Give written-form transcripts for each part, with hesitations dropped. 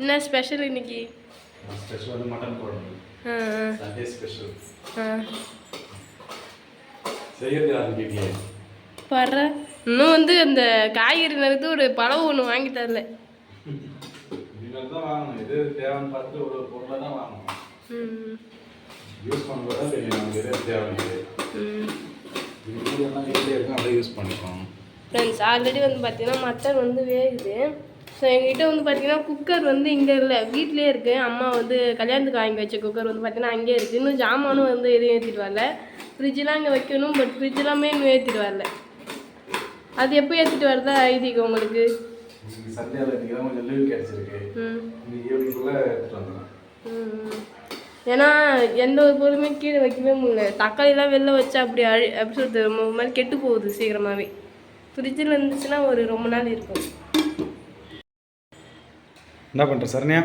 என்ன ஸ்பெஷல் இன்னைக்கு? ஸ்பெஷல் வந்து மட்டன் குழம்பு. Sunday special. செய்யறது ஆரம்பிக்கலையே. பாரு, இன்னும் வந்து அந்த காய்கறி நறுத்து ஒரு பழம் ஒன்று வாங்கி தரல. இனிமேல் தான் வாங்கணும். எது தேவைன்னு பார்த்து ஒரு பொருளை தான் வாங்கணும். யூஸ் பண்ணும்போது நமக்கு எது தேவையில்லை. எல்லாம் வீட்டிலே இருக்கும், அதை யூஸ் பண்ணிக்கணும். ஃப்ரெண்ட்ஸ், ஆல்ரெடி வந்து பார்த்தீங்கன்னா மட்டன் வந்து வேகுது. ஸோ எங்ககிட்ட வந்து பார்த்தீங்கன்னா குக்கர் வந்து இங்கே இல்லை, வீட்டிலே இருக்குது. அம்மா வந்து கல்யாணத்துக்கு வாங்கி வச்ச குக்கர் வந்து பார்த்தீங்கன்னா அங்கேயே இருக்குது. இன்னும் ஜாமானும் வந்து எதுவும் ஏற்றிட்டு வரல. ஃப்ரிட்ஜெலாம் இங்கே வைக்கணும், பட் ஃப்ரிட்ஜெல்லாமே இன்னும் ஏற்றிட்டு வரல. அது எப்போ ஏற்றிட்டு வரதா ஐதீகம் உங்களுக்கு? சண்டேல இன்னைக்கு தான் கொஞ்சம் லீவ் கிடைச்சிருக்கு. ஈவினிங்குள்ளே எடுத்துட்டு வந்துடும். ஏன்னா எந்த ஒரு பொருளுமே கீழே வைக்கவே முடியல. தக்காளிலாம் வெளில வச்சா அப்படி எப்படி சொல்கிறது, மாதிரி கெட்டு போகுது சீக்கிரமாகவே. ஃப்ரிட்ஜில் இருந்துச்சுன்னா ஒரு ரொம்ப நாள் இருக்கும். என்ன பண்ணுற சரண்யா?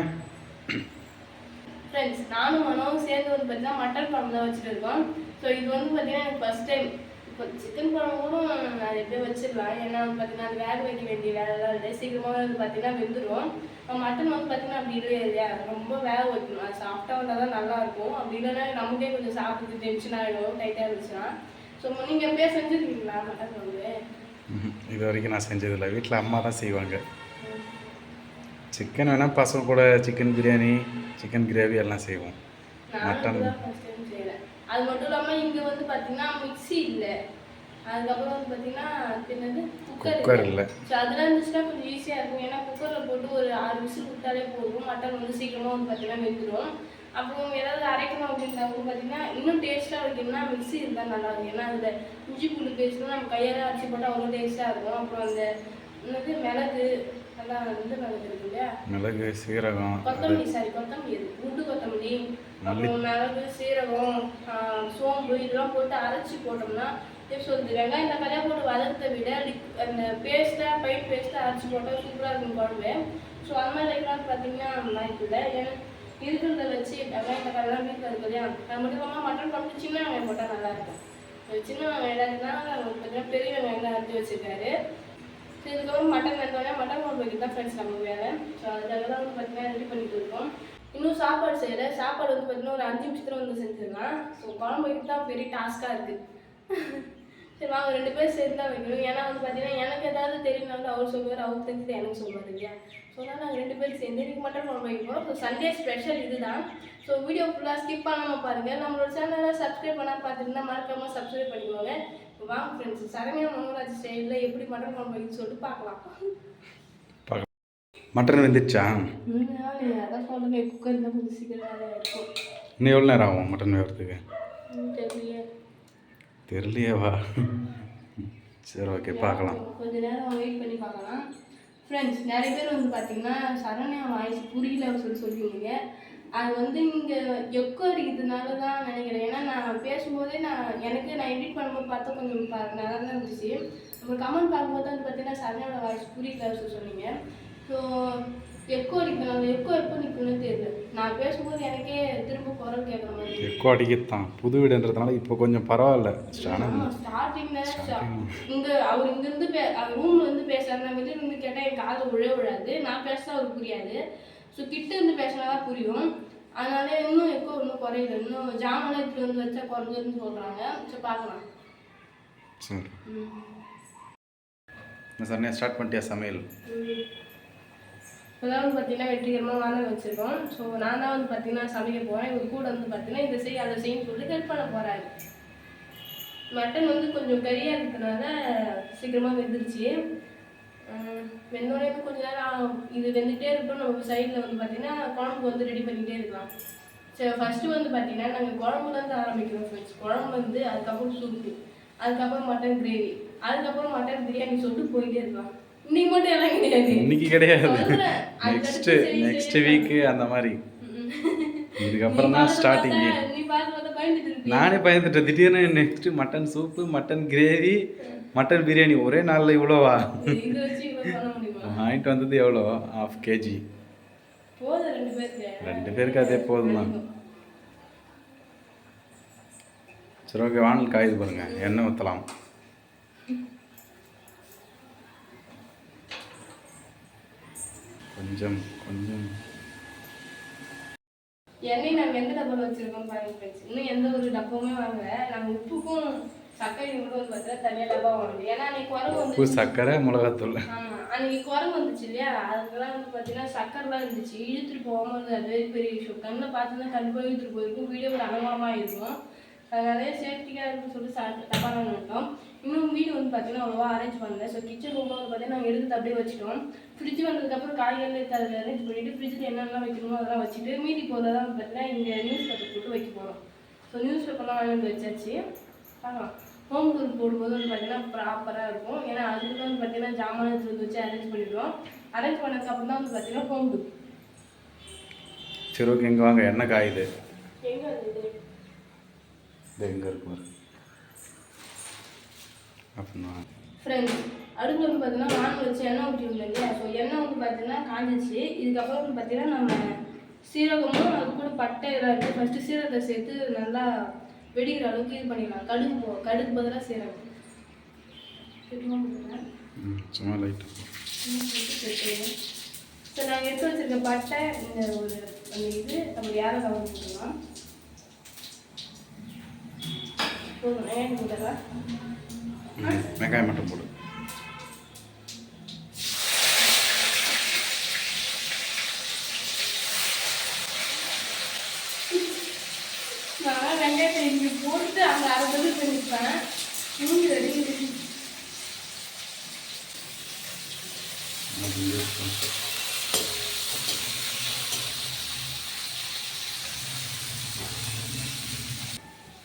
ஃப்ரெண்ட்ஸ், நானும் மனோவும் சேர்ந்து வந்து பார்த்தீங்கன்னா மட்டன் குழம்பு தான் வச்சுட்டு இருக்கோம். ஸோ இது வந்து பார்த்தீங்கன்னா எனக்கு ஃபஸ்ட் டைம். இப்போ சிக்கன் குழம்பு கூட நான் எப்படியே வச்சிடலாம். ஏன்னா வந்து பார்த்தீங்கன்னா அது வேக வைக்க வேண்டிய வேலைலாம் இல்லை, சீக்கிரமாக வந்து பார்த்தீங்கன்னா வெந்துடும். மட்டன் வந்து பார்த்தீங்கன்னா அப்படி இல்லையா இல்லையா, ரொம்ப வேக வைக்கணும். அது சாஃப்டாக வந்தால் தான் நல்லாயிருக்கும். அப்படி இல்லைன்னா நமக்கே கொஞ்சம் சாப்பிட்டு டென்ஷன் ஆகிடும் டைட்டாக இருந்துச்சுன்னா. ஸோ நீங்கள் எப்படியா செஞ்சுருக்கீங்களா மட்டன் குழம்பு? இது வரைக்கும் நான் செஞ்சதில்லை. வீட்டில் அம்மா தான் செய்வாங்க. சிக்கன் வேணால் பசங்க கூட சிக்கன் பிரியாணி, சிக்கன் கிரேவி எல்லாம் செய்வோம். மட்டன் அது மட்டும் இல்லாமல் இங்கே வந்து பார்த்தீங்கன்னா மிக்சி இல்லை. அதுக்கப்புறம் வந்து பார்த்தீங்கன்னா என்னது குக்கர் இல்லை. ஸோ அதெல்லாம் இருந்துச்சுன்னா கொஞ்சம் ஈஸியாக இருக்கும். ஏன்னா குக்கரில் போட்டு ஒரு 6 விசில் கொடுத்தாலே போதும். மட்டன் வந்து சீக்கிரமாக வந்து பார்த்தீங்கன்னா வெந்துடும். அப்புறம் ஏதாவது அரைக்கணும் அப்படின்றவங்க பார்த்தீங்கன்னா இன்னும் டேஸ்ட்டாக வைக்கணும்னா மிக்சி இருந்தால் நல்லா இருக்கும். ஏன்னா அதில் இஞ்சி பூண்டு பேஸ்ட்லாம் நம்ம கையால் அரைச்சி போட்டால் அவ்வளோ டேஸ்ட்டாக இருக்கும். அப்புறம் அந்த என்னது மிளகு, அதான் வந்து மிளகு இருக்கு இல்லையா, மிளகு, சீரகம், கொத்தமல்லி, கொத்தமல்லி, குண்டு கொத்தமல்லி, அப்புறம் மிளகு, சீரகம், சோம்பு இதெல்லாம் போட்டு அரைச்சி போட்டோம்னா எப்படி சொல்லுது, வெங்காயம் தக்காளியாக போட்டு வதக்கிறத விட அந்த பேஸ்ட்டாக பைட் பேஸ்ட்டாக அரைச்சி போட்டால் சூப்பராக இருக்கும் குழம்பு. ஸோ அந்த மாதிரி லைஃப்லாம் பார்த்தீங்கன்னா வாய்ப்பு இல்லை. ஏன்னா இருக்கிறத வச்சு வெங்காயம் தக்காளிலாம் வீட்டில் இருக்கு இல்லையா, அது மட்டும் இல்லாமல் மட்டன் குழம்பு சின்ன வெங்காயம் போட்டால் நல்லாயிருக்கும். சின்ன வெங்காயம் தான் பார்த்தீங்கன்னா பெரிய வெங்காயம் தான் அரைச்சி வச்சுருக்காரு. ஸோ இதுக்கப்புறம் மட்டன் வெந்தோடனே மட்டன் குழம்பு வைக்க தான் ஃப்ரெண்ட்ஸ் நமக்கு வேலை. ஸோ அதுக்காக தான் வந்து பார்த்தீங்கன்னா ரெடி பண்ணிட்டு இருக்கோம். இன்னும் சாப்பாடு செய்யலை. சாப்பாடு வந்து பார்த்தீங்கன்னா ஒரு 5 நிமிஷத்தில் வந்து செஞ்சிடலாம். ஸோ குழம்பு வைக்க தான் பெரிய டாஸ்க்காக இருக்குது. சரி வாங்க 2 பேர் சேர்ந்து தான் வைக்கணும். ஏன்னா வந்து பார்த்தீங்கன்னா எனக்கு ஏதாவது தெரியும்னாலும் அவர் சொல்லுவார், அவர் தெரிஞ்சது எனக்கு சொல்லுவார் இல்லையா. ஸோ அதனால் நாங்கள் 2 பேர் சேர்ந்து இன்றைக்கி மட்டன் குழம்பு வைக்க போகிறோம். ஸோ சண்டே ஸ்பெஷல் இதுதான். ஸோ வீடியோ ஃபுல்லாக ஸ்கிப் பண்ணாமல் பாருங்கள். நம்மளோட சேனலை சப்ஸ்கிரைப் பண்ணால் பார்த்துருந்தா மறக்காமல் சப்ஸ்கிரைப் பண்ணிக்குவாங்க. வாங்க ஃப்ரெண்ட்ஸ், சரண்யா மனோராஜ் ஸ்டைலில் எப்படி மட்டன் குழம்பு வைக்கணும்னு சொல்லிட்டு பார்க்கலாம். மட்டன் வெந்துடுச்சா? அதான் சொல்லுங்கள், குக்கர் தான் கொஞ்சம் சீக்கிரம் இருக்கும். இன்னும் எவ்வளோ நேரம் ஆகும் மட்டன் வேகிறதுக்கு? தெரியலையேவா? சரி, ஓகே, பார்க்கலாம். கொஞ்சம் நேரம் வெயிட் பண்ணி பார்க்கலாம். ஃப்ரெண்ட்ஸ், நிறைய பேர் வந்து பார்த்தீங்கன்னா சரண்யா வாய்ஸ் புரியல சொல்லுவீங்க. அது வந்து இங்கே எக்கோ அடிக்கிறதுனால தான் நினைக்கிறேன். ஏன்னா நான் பேசும்போதே நான் எடிட் பண்ணும்போது பார்த்தா கொஞ்சம் நல்லா தான் இருந்துச்சு. நம்ம கமெண்ட் பார்க்கும்போது வந்து பார்த்தீங்கன்னா சரண்யாவோட வாய்ஸ் புரியல சொன்னீங்க. ஸோ எக்கோ அடிக்கணும். எக்கோ எப்போ நிற்கணும்னு தெரியல. நான் பேசும்போது எனக்கே திரும்ப குரல் கேட்குற மாதிரி. எக்கோ அடிக்கத்தான் புது வீடுன்றதுனால இப்போ கொஞ்சம் பரவாயில்ல. ஸ்டார்டிங்கில் இங்கே அவர் இங்கேருந்து அவர் ரூம்லேருந்து பேசுகிறார். நான் வெளியிலேருந்து கேட்டால் என் காது விழாது. நான் பேசுனா அவருக்கு புரியாது. ஸோ கிட்ட இருந்து பேசினா தான் புரியும். அதனால இன்னும் எக்கோ இன்னும் குறையில. இன்னும் ஜாமெல்லாம் இப்படி வந்து வச்சா குறைஞ்சிருன்னு சொல்கிறாங்க. ஸோ பார்க்கலாம். சரி, சரண்யா ஸ்டார்ட் பண்ணிட்டியா சமையல்? இப்போதான் வந்து பார்த்தீங்கன்னா வெற்றிகரமாக வாங்க வச்சுருக்கோம். ஸோ நான் தான் வந்து பார்த்தீங்கன்னா சமைக்க போகிறேன். இவர் கூட வந்து பார்த்தீங்கன்னா இதை செய் அதை செய்யன்னு சொல்லிட்டு ஹெல்ப் பண்ண போகிறாரு. மட்டன் வந்து கொஞ்சம் கறியாக இருக்கிறதுனால சீக்கிரமாக வெந்துருச்சு. வெந்தோடனே கொஞ்சம் நேரம் ஆகும். இது வெந்துகிட்டே இருக்கட்டும். நம்ம சைடில் வந்து பார்த்தீங்கன்னா குழம்புக்கு வந்து ரெடி பண்ணிகிட்டே இருக்கலாம். சரி, ஃபஸ்ட்டு வந்து பார்த்தீங்கன்னா நாங்கள் குழம்புலேருந்து ஆரம்பிக்கிறோம் ஃப்ரெண்ட்ஸ். குழம்பு வந்து அதுக்கப்புறம் சூப்பு, அதுக்கப்புறம் மட்டன் கிரேவி, அதுக்கப்புறம் மட்டன் பிரியாணி சொல்லிட்டு போயிட்டே இருக்கலாம். இன்னைக்கு மட்டும் எல்லாம் கிடையாது. இன்னைக்கு கிடையாது, நெக்ஸ்ட் வீக்கு அந்த மாதிரி. இதுக்கப்புறம் தான் ஸ்டார்டிங். நானே பயந்துட்டேன். திடீர்னு next mutton soup, mutton gravy, mutton biryani ஒரே நாளில் இவ்வளோவா? வாங்கிட்டு வந்தது எவ்வளோ? 1/2 kg. 2 பேருக்கு அதே போதும் தான். சரி, ஓகே, வானல் காயுது பாருங்க. எண்ணெய் ஊற்றலாம். கொஞ்சம் கொஞ்சம் எண்ணெய் நாங்கள் எந்த டப்பாவில் வச்சுருக்கோம் பாருங்க ஃப்ரெண்ட்ஸ். இன்னும் எந்த ஒரு டப்பாவுமே வாங்கல. நாங்கள் உப்புக்கும் சர்க்கரையும் கூட வந்து பார்த்தீங்கன்னா தனியாக டப்பா வாங்கணும். ஏன்னா அன்னைக்கு குரங்கு வந்து சர்க்கரை மிளகாத்தூள். ஆமாம், அன்னைக்கு குரங்கு வந்துச்சு இல்லையா, அதுக்கெல்லாம் வந்து பார்த்தீங்கன்னா சர்க்கரைலாம் இருந்துச்சு. இழுத்துட்டு போகாமல் வந்து அது பெரிய விஷயம். கண்ணில் பார்த்துதான் கண்டிப்பாக இழுத்துட்டு போயிருக்கும். வீடியோ ஒரு அலங்காரமாக இருக்கும். அதனால சேஃப்டிக்காக இருக்குன்னு சொல்லி டப்பா வாங்கிட்டோம். இன்னும் வீடு வந்து பார்த்தீங்கன்னா அவ்வளோவா அரேஞ்ச் பண்ணல. ஸோ கிச்சன் ரூமில் வந்து பார்த்தீங்கன்னா நாங்கள் எடுத்து அப்படியே வச்சுட்டோம். ஃப்ரிட்ஜ் வந்ததுக்கப்புறம் காய்கறிலாம் எடுத்து அதில் அரேஞ்ச் பண்ணிவிட்டு ஃப்ரிட்ஜில் என்னென்னலாம் வைக்கணுமோ அதெல்லாம் வச்சுட்டு மீதி போகிறத தான் வந்து பார்த்தீங்கன்னா இங்கே நியூஸ் பேப்பர் போட்டு வைக்க போகிறோம். ஸோ நியூஸ் பேப்பர்லாம் வாங்கி வச்சாச்சு. பார்க்கலாம். ஹோம் டூர் போடும்போது வந்து பார்த்தீங்கன்னா ப்ராப்பராக இருக்கும். ஏன்னா அதுக்கு வந்து பார்த்தீங்கன்னா ஜாமான் எடுத்து வச்சு அரேஞ்ச் பண்ணிவிடுவோம். அரேஞ்ச் பண்ணதுக்கப்புறம் தான் வந்து பார்த்தீங்கன்னா ஹோம் டூர். சரி ஓகே, இங்கே வாங்க. என்ன காயுது? எங்கே இருக்குது? இது எங்கே இருக்கும் அப்படின்னா ஃப்ரெண்ட்ஸ், அடுப்பு வந்து பார்த்தீங்கன்னா வானல் வச்சு எண்ணெய் ஊற்றிருந்தோம் இல்லையா. ஸோ எண்ணெய் வந்து பார்த்தீங்கன்னா காஞ்சிச்சு. இதுக்கப்புறம் வந்து பார்த்தீங்கன்னா நம்ம சீரகமும் அது கூட பட்டை இதெல்லாம் இருக்குது. ஃபஸ்ட்டு சீரகத்தை சேர்த்து நல்லா வெடிக்கிற அளவுக்கு இது பண்ணிடலாம். கடுகு பதிலாக சீரகம் சும்மா லைட்டாக. ஸோ நாங்கள் எடுத்து வச்சுருக்க பட்டை இந்த ஒரு அந்த இது நம்ம ஏலக்காய் போட்டுக்கலாம். போதும், வெங்காயம் போட்டுக்கலாம். வெங்காயம் மட்டும் போடு. நான் வெங்காயத்தை இங்கே போட்டு அங்கே அரை பதில் பண்ணிப்பேன். மூஞ்சி ரெடி.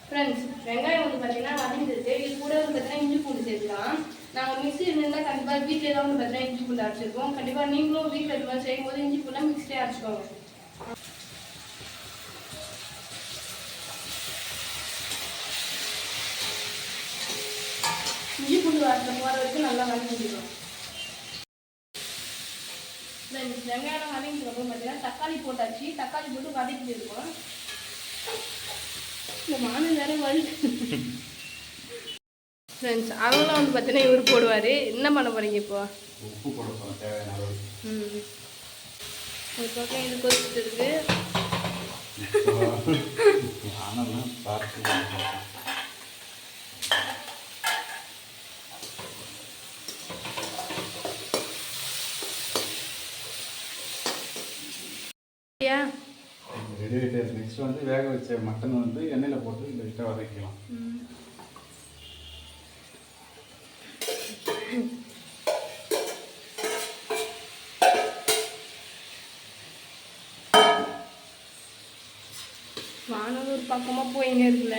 ஃப்ரெண்ட்ஸ், வெங்காயம் வந்து பார்த்தீங்கன்னா வதங்கிடுச்சு. இது கூட வந்து பார்த்தீங்கன்னா இஞ்சி பூண்டு சேர்த்துக்கலாம். நாங்கள் மிக்ஸி இருந்தால் கண்டிப்பாக வீட்டிலே தான் வந்து பார்த்தீங்கன்னா இஞ்சி பூண்டு அரைச்சிருக்கோம். கண்டிப்பாக நீங்களும் வீட்டில் இது மாதிரி செய்யும் போது இஞ்சி பூண்டை மிக்ஸிலே அரைச்சிக்கோங்க. இஞ்சி பூண்டு வாசனை போகிற வரைக்கும் நல்லா வதங்கிடுவோம். வெங்காயம் வதங்கிட்டு வரும் பார்த்தீங்கன்னா தக்காளி போட்டாச்சு. தக்காளி போட்டு வதக்கிட்டு இருக்கோம். இந்த மானம் வேற வருது. ஃப்ரெண்ட்ஸ், அவங்களாம் வந்து பார்த்தீங்கன்னா இவர் போடுவார். என்ன பண்ண போகிறீங்க இப்போ? உப்பு போட போகிறோம் தேவையான அளவு. ஒரு பக்கம் இது கொதிச்சுட்டு இருக்கு. ஆனெல்லாம் பார்த்து ரெடி ஆகிட்டே இருக்கு. நெக்ஸ்ட் வந்து வேக வச்ச மட்டன் வந்து எண்ணெயில் போட்டு லைட்டாக வதக்கலாம். வானல் ஒரு பக்கமாக போயின்னு இருக்குல்ல.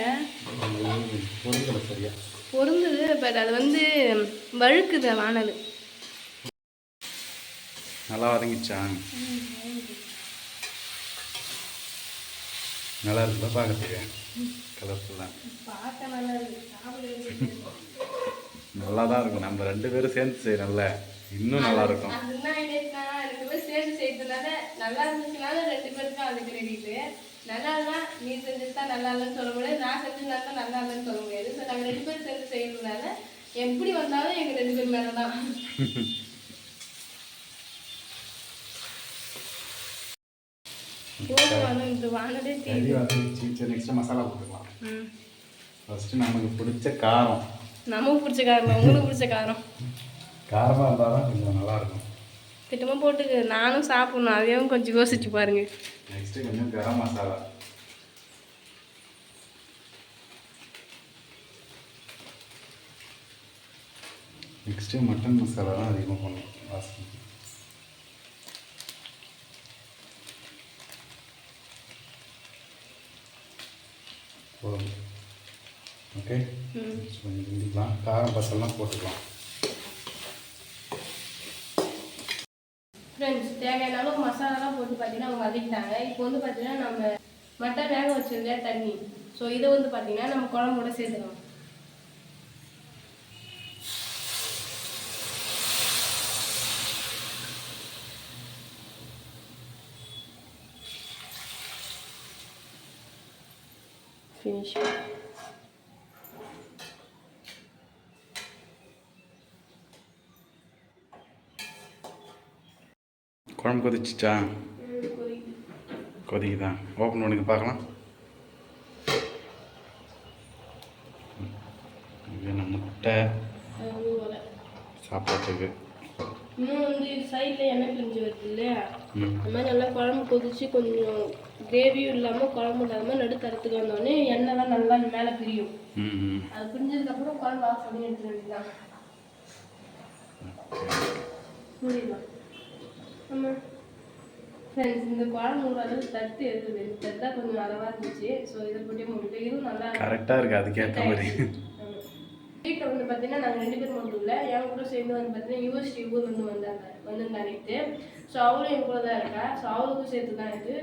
பொருட்களை சரியா பொருந்துது. பட் அது வந்து வழுக்குது வானல். நல்லா வதங்கிச்சா? நல்லா இருக்குல்ல பார்க்கறதுக்கு? கலர்ஃபுல்லாக பார்க்க நல்லா இருக்கு. நல்லா தான் இருக்கும். நம்ம 2 பேரும் சேர்ந்து செய்யறோம்ல, இன்னும் நல்லா இருக்கும். அதுதான் என்னன்னா 2 பேரும் சேர்ந்து செய்யறதுனால நல்லா இருந்துச்சுனால 2 பேருக்கும் அது கிரெடிட். நல்லா இல்லைனா நீ செஞ்சுதான் நல்லா இல்லைன்னு சொல்ல முடியாது, நான் செஞ்சுருந்தா நல்லா இல்லைன்னு சொல்ல முடியாது. ஸோ நாங்கள் 2 பேரும் சேர்ந்து செய்யறதுனால எப்படி வந்தாலும் எங்கள் 2 பேர் மேலே தான். நெக்ஸ்ட் மசாலா போட்டுக்கலாம். ஃபர்ஸ்ட் நமக்கு பிடிச்ச காரம். நமக்கு பிடிச்ச காரம், உங்களுக்கு பிடிச்ச காரம். காரமாக இருந்தால் தான் கொஞ்சம் நல்லா இருக்கும். திட்டமாக போட்டுக்கு நானும் சாப்பிடணும். அதையும் கொஞ்சம் யோசிச்சு பாருங்க. நெக்ஸ்ட் கொஞ்சம் கரம் மசாலா. நெக்ஸ்ட்டு மட்டன் மசாலா தான் அதிகமாக பண்ணணும் வாசனை. ஓகே, கொஞ்சம் கிண்டிக்கலாம். காரம் பசெல்லாம் போட்டுக்கலாம். ஃப்ரெண்ட்ஸ், தேவையான அளவு மசாலாலாம் போட்டு பார்த்தீங்கன்னா அவங்க வதக்கிட்டாங்க. இப்போ வந்து பார்த்தீங்கன்னா நம்ம மட்டன் வேக வச்சிருந்தா தண்ணி. ஸோ இதை வந்து பார்த்தீங்கன்னா நம்ம குழம்போட சேர்த்துக்கலாம். ஃபினிஷ். குழம்பு கொதிச்சிச்சா? கொதிக்குதான். ஓப்பன் பண்ணுங்க பார்க்கலாம். இது என்ன முட்டை சாப்பாட்டுக்கு. இன்னும் வந்து சைடில் எண்ணெய் பிரிஞ்சு வருது இல்லையா, அந்த மாதிரி நல்லா குழம்பு கொதிச்சு கொஞ்சம் கிரேவியும் இல்லாமல் குழம்பு இல்லாமல் நடுத்தரத்துக்கு வந்தோடனே எண்ணெய்லாம் நல்லா மேலே பிரியும். அது பிரிஞ்சதுக்கப்புறம் குழம்பு ஆஃப் பண்ணி எடுத்துட வேண்டியதான். புரியலாம். ஆமாம் ஃப்ரெண்ட்ஸ், இந்த குழம்பு ஓரளவு தட்டு இருக்குது. தட்டா கொஞ்சம் அளவாக இருந்துச்சு. ஸோ இதை போட்டு மூடிட்டு இதுவும் நல்லா கரெக்டாக இருக்குது. அதுக்கேற்ற மாதிரி வீட்டில் வந்து பார்த்தீங்கன்னா நாங்கள் 2 பேர் மட்டும் இல்லை, என் கூட சேர்ந்து வந்து பார்த்தீங்கன்னா யூஎஸ்டி ஊர் வந்து வந்திருந்தா நேற்று. ஸோ அவளும் என் கூட தான் இருக்கா. ஸோ அவளுக்கும் சேர்த்து தான் இது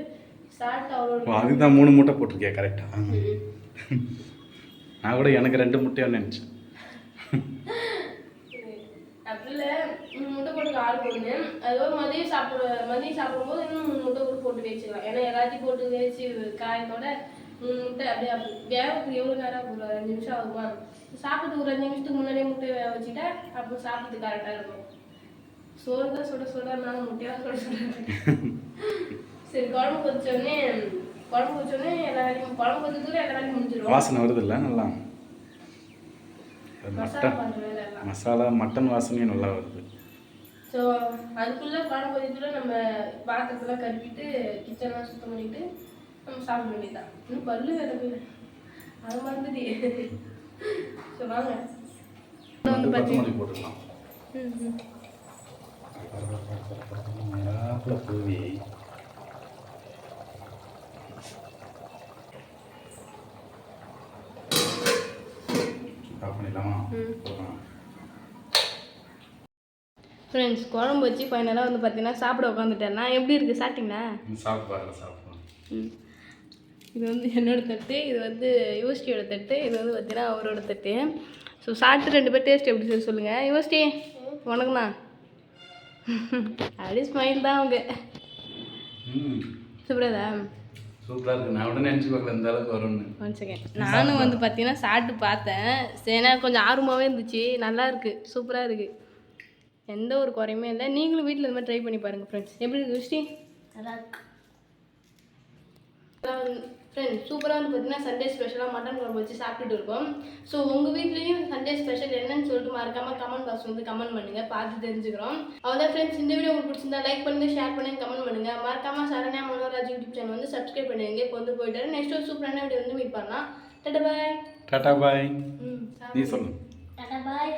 ஸ்டார்ட். அவளோட அதுதான் 3 முட்டை போட்டிருக்கேன் கரெக்டாக. நான் கூட எனக்கு 2 முட்டையோன்னு நினச்சேன். அப்படில 3 முட்டை போட்டு ஆள் ஒன்று. அதோட மதியம் சாப்பிடும்போது இன்னும் 3 முட்டை கூட போட்டு வச்சுக்கலாம். ஏன்னா எல்லாத்தையும் போட்டு வேச்சு காயத்தோட 3 முட்டை அப்படியே வேகத்துக்கு எவ்வளோ நேரம் ஒரு 5 நிமிஷம் ஆகுமா. சாப்பிட்டு ஒரு 5 நிமிஷத்துக்கு முன்னாடியே முட்டையை வேக வச்சுட்டா அப்போ சாப்பிட்டு கரெக்டாக இருக்கும். சோறு தான் சுட இருந்தாலும் முட்டையாக சுட. சரி, குழம்பு கொதிச்சோடனே எல்லா வேலையும் குழம்பு கொதிச்சதுல எல்லா வேலையும் முடிஞ்சிடும். வாசனை வருது இல்லை நல்லா. மசாலா பண்ணுற வேலை எல்லாம் மசாலா மட்டன் வாசனையும் நல்லா வருது. ஸோ அதுக்குள்ளே குழம்பு கொதித்துல நம்ம பாத்திரத்தெல்லாம் கழுவிட்டு கிச்சன்லாம் சுத்தம் பண்ணிட்டு நம்ம சாப்பிட வேண்டியதுதான். இன்னும் பல்லு வேலை அது மறந்துட்டு. ஸோ வாங்க போட்டுக்கலாம். பூவி ஃப்ரெண்ட்ஸ், குழம்பு வச்சு ஃபைனலாக வந்து பார்த்தீங்கன்னா சாப்பிட உட்காந்துட்டேன். நான் எப்படி இருக்குது சாப்பிட்டீங்களா? சாப்பிடுவோம். இது வந்து என்னோட தட்டு, இது வந்து யூஎஸ்டியோட தட்டு, இது வந்து பார்த்தீங்கன்னா அவரோட தட்டு. ஸோ சாப்பிட்டு 2 பேர் டேஸ்ட் எப்படி சொல்லி சொல்லுங்கள். யூஎஸ்டி உனக்குண்ணா அப்படி ஸ்மைல் தான் அவங்க. சூப்பராதா? சூப்பராக இருக்குது. நான் உடனே நினச்சி பார்க்கல இந்த அளவுக்கு வரும்னு. 1 செகண்ட். நானும் வந்து பார்த்தீங்கன்னா சாப்பிட்டு பார்த்தேன். ஏன்னா கொஞ்சம் ஆர்வமாகவே இருந்துச்சு. நல்லா இருக்குது, சூப்பராக இருக்குது, எந்த ஒரு குறையுமே இல்லை. நீங்களும் வீட்டில் இந்த மாதிரி ட்ரை பண்ணி பாருங்கள் ஃப்ரெண்ட்ஸ். எப்படி இருக்குது யூஎஸ்டி? நல்லா இருக்கு ஃப்ரெண்ட்ஸ். சூப்பராக வந்து பார்த்தீங்கன்னா சண்டே ஸ்பெஷலாக மட்டன் குழம்பு வச்சு சாப்பிட்டுட்டு இருக்கோம். ஸோ உங்கள் வீட்லேயும் சண்டே ஸ்பெஷல் என்னன்னு சொல்லிட்டு மறக்காமல் கமெண்ட் பாக்ஸ் வந்து கமெண்ட் பண்ணுங்கள், பார்த்து தெரிஞ்சுக்கிறோம். அவ்வளோதான் ஃப்ரெண்ட்ஸ். இந்த வீடியோ உங்களுக்கு பிடிச்சிருந்தா லைக் பண்ணுங்கள், ஷேர் பண்ணுங்கள், கமெண்ட் பண்ணுங்கள். மறக்காமல் சரண்யா மனோராஜ் யூடியூப் சேனல் வந்து சப்ஸ்கிரைப் பண்ணுவீங்க. இப்போ வந்து போயிட்டாரு. நெக்ஸ்ட் ஒரு சூப்பரான வீடியோ வந்து மீட் பண்ணலாம். டாடா பாய். டாடா பாய். நீ சொல்லு. டாடா பாய்.